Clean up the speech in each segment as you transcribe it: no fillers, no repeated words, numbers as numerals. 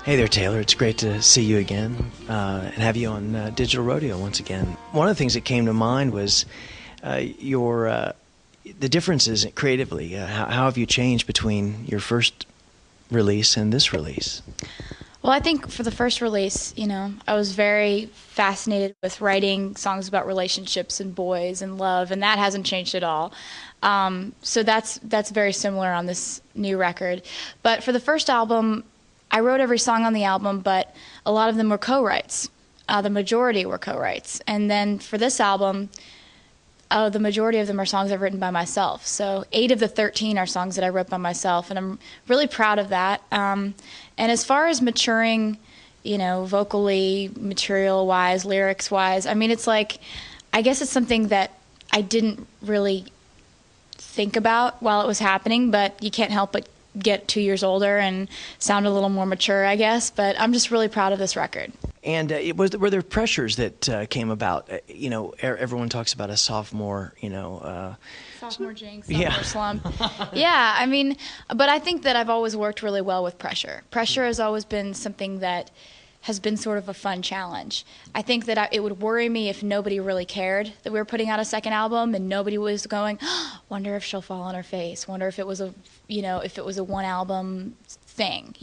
Hey there, Taylor. It's great to see you again and have you on Digital Rodeo once again. One of the things that came to mind was the differences creatively. How have you changed between your first release and this release? Well, I think for the first release, I was very fascinated with writing songs about relationships and boys and love, and that hasn't changed at all. So that's very similar on this new record. But for the first album, I wrote every song on the album, but a lot of them were co-writes. The majority were co-writes. And then for this album, the majority of them are songs I've written by myself. So 8 of the 13 are songs that I wrote by myself, and I'm really proud of that. And as far as maturing, vocally, material-wise, lyrics-wise, I mean, it's like, I guess it's something that I didn't really think about while it was happening, but you can't help but get 2 years older and sound a little more mature, I guess. But I'm just really proud of this record. And were there pressures that came about? Everyone talks about a sophomore, Sophomore jinx, sophomore slump. Yeah, I mean, but I think that I've always worked really well with pressure. Pressure has always been something that has been sort of a fun challenge. I think that it would worry me if nobody really cared that we were putting out a second album and nobody was going, wonder if she'll fall on her face, wonder if it was a one album thing,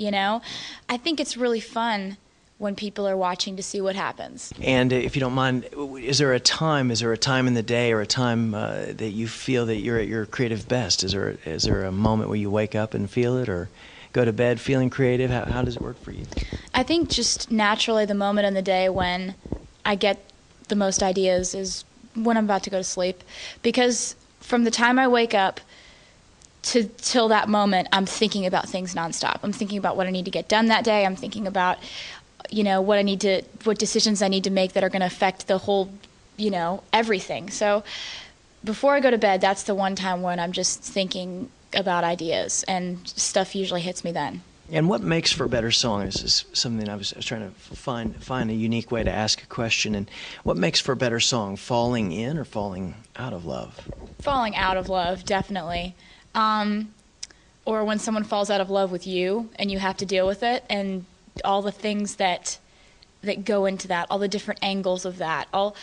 I think it's really fun when people are watching to see what happens. And if you don't mind, is there a time in the day or a time that you feel that you're at your creative best? Is there a moment where you wake up and feel it, or go to bed feeling creative? How does it work for you? I think just naturally the moment in the day when I get the most ideas is when I'm about to go to sleep, because from the time I wake up till that moment, I'm thinking about things nonstop. I'm thinking about what I need to get done that day. I'm thinking about what decisions I need to make that are going to affect the whole, everything. So before I go to bed, that's the one time when I'm just thinking about ideas, and stuff usually hits me then. And what makes for a better song? This is something I was trying to find a unique way to ask a question. And what makes for a better song? Falling in or falling out of love? Falling out of love, definitely. Or when someone falls out of love with you and you have to deal with it, and all the things that go into that, all the different angles of that, all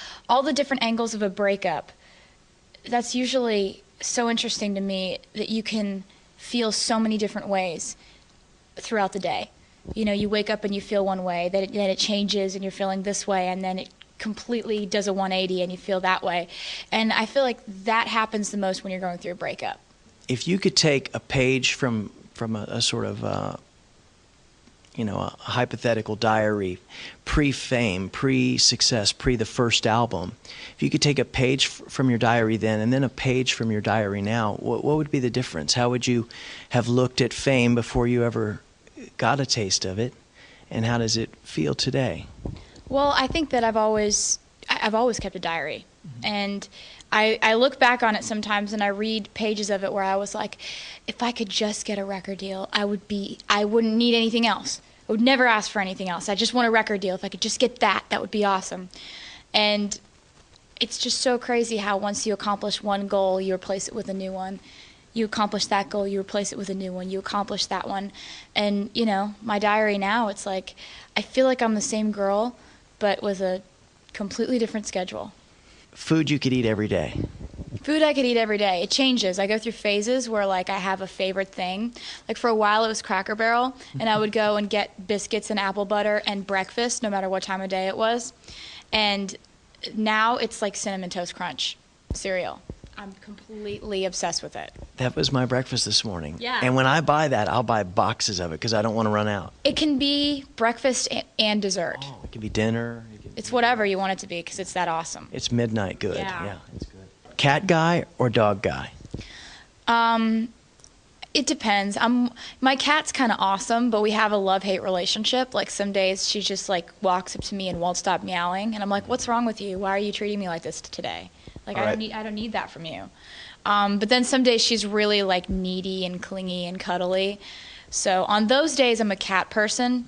the different angles of a breakup. That's usually so interesting to me, that you can feel so many different ways throughout the day. You wake up and you feel one way, then it changes and you're feeling this way, and then it completely does a 180 and you feel that way. And I feel like that happens the most when you're going through a breakup. If you could take a page from a sort of a hypothetical diary, pre-fame, pre-success, the first album. If you could take a page from your diary then and then a page from your diary now, what would be the difference? How would you have looked at fame before you ever got a taste of it, and how does it feel today? Well, I think that I've always kept a diary. Mm-hmm. And I look back on it sometimes and I read pages of it where I was like, if I could just get a record deal, I wouldn't need anything else. I would never ask for anything else. I just want a record deal. If I could just get that would be awesome. And it's just so crazy how once you accomplish one goal, you replace it with a new one. You accomplish that goal, you replace it with a new one. You accomplish that one. And, my diary now, it's like, I feel like I'm the same girl, but with a completely different schedule. Food you could eat every day. Food I could eat every day. It changes. I go through phases where, I have a favorite thing. Like, for a while, it was Cracker Barrel, and I would go and get biscuits and apple butter and breakfast, no matter what time of day it was. And now it's like Cinnamon Toast Crunch cereal. I'm completely obsessed with it. That was my breakfast this morning. Yeah. And when I buy that, I'll buy boxes of it because I don't want to run out. It can be breakfast and dessert. Oh, it can be dinner. It's whatever you want it to be, because it's that awesome. It's midnight good. Yeah, it's good. Cat guy or dog guy? It depends. My cat's kind of awesome, but we have a love-hate relationship. Like, some days she just walks up to me and won't stop meowing, and I'm like, "What's wrong with you? Why are you treating me like this today? Like, I don't need that from you." But then some days she's really needy and clingy and cuddly. So on those days I'm a cat person.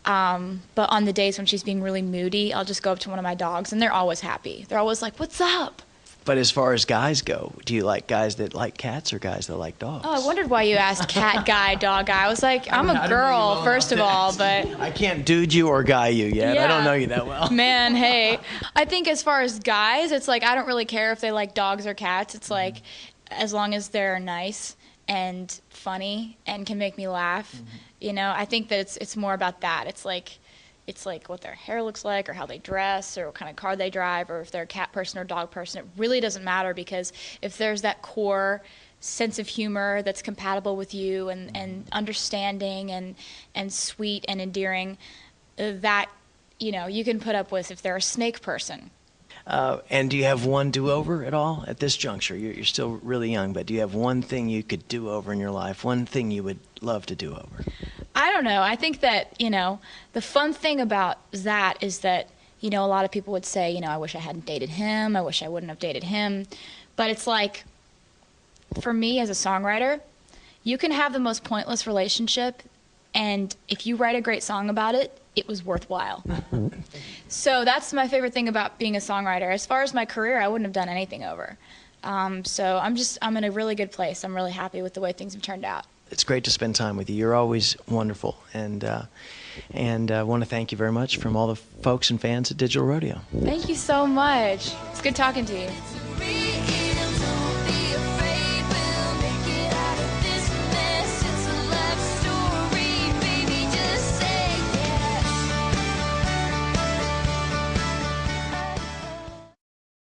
But on the days when she's being really moody, I'll just go up to one of my dogs, and they're always happy. They're always like, "What's up?" But as far as guys go, do you like guys that like cats or guys that like dogs? Oh, I wondered why you asked cat guy, dog guy. I was like, I'm a girl, first of all, but I can't dude you or guy you yet. I don't Yeah. know you that well. man, hey. I think as far as guys, it's like I don't really care if they like dogs or cats. It's like as long as they're nice and funny and can make me laugh. You know, I think that it's more about that. It's like what their hair looks like or how they dress or what kind of car they drive or if they're a cat person or dog person. It really doesn't matter, because if there's that core sense of humor that's compatible with you and understanding and sweet and endearing, that, you know, you can put up with if they're a snake person. And do you have one do-over at all at this juncture? You're still really young, but do you have one thing you could do over in your life, one thing you would love to do over? I don't know. I think that, you know, the fun thing about that is that, you know, a lot of people would say, you know, I wish I hadn't dated him. I wish I wouldn't have dated him. But it's like, for me as a songwriter, you can have the most pointless relationship, and if you write a great song about it, it was worthwhile. So that's my favorite thing about being a songwriter. As far as my career, I wouldn't have done anything over. So I'm in a really good place. I'm really happy with the way things have turned out. It's great to spend time with you. You're always wonderful, and I want to thank you very much from all the folks and fans at Digital Rodeo. Thank you so much. It's good talking to you.